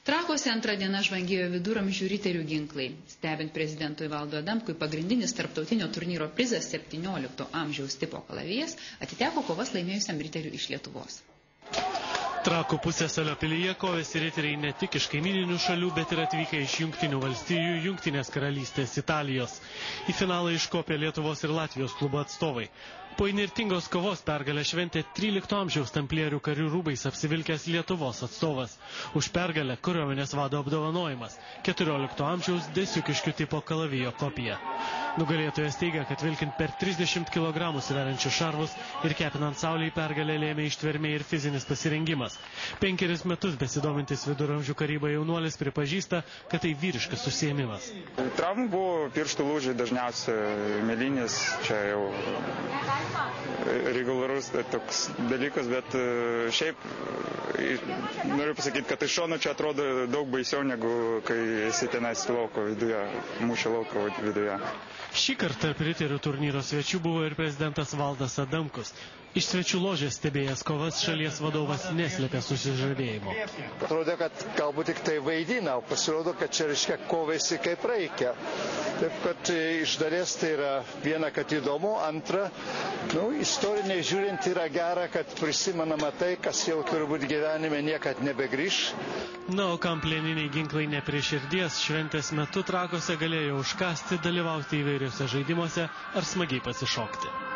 Trakuose antrą dieną žvangėjo viduramžių riterių ginklai. Stebint prezidentui Valdui Adamkui, pagrindinis tarptautinio turnyro prizas 17 amžiaus tipo kalavijas atiteko kovas laimėjusiam riteriui iš Lietuvos. Trakų pusiasalio pilyje kovėsi riteriai ne tik iš kaimininių šalių, bet ir atvykę iš Jungtinių valstijų, Jungtinės karalystės, Italijos. Į finalą iškopė Lietuvos ir Latvijos klubo atstovai. Po įnirtingos kovos pergalę šventė 13 amžiaus tamplierių karių rūbais apsivilkęs Lietuvos atstovas. Už pergalę kariuomenės vado apdovanojimas – 14 amžiaus Desiukiškių tipo kalavijo kopija. Nugalėtojas teigia, kad vilkint per 30 kg sveriančius šarvus ir kepinant saulei pergalę lėmė ištvermė ir fizinis pasirengimas. 5 metus besidomintis viduramžių karyba jaunuolis pripažįsta, kad tai vyriškas užsiėmimas. Traumų buvo pirštų lūžiai, dažniausiai mėlynės, čia jau regularus toks dalykas, bet šiaip noriu pasakyti, kad iš šono čia atrodo daug baisiau, negu kai esi tenais lauko viduje, mūšio lauko viduje. Šį kartą tarp riterių turnyro svečių buvo ir prezidentas Valdas Adamkus. Iš svečių ložės stebėjęs kovas šalies vadovas neslėpė susižavėjimo. Atrodo, kad galbūt tik tai vaidina, o pasirodo, kad čia reiškia kovėsi kaip reikia. Taip, kad iš dalies tai yra viena, kad įdomu, antra, istoriniai žiūrint yra gera, kad prisimenama tai, kas jau turbūt gyvenime niekad nebegrįš. Na, o kam plieniniai ginklai ne prie širdies, šventės metu Trakuose galėjo užkasti, dalyvauti įvairiuose žaidimuose ar smagiai pasišokti.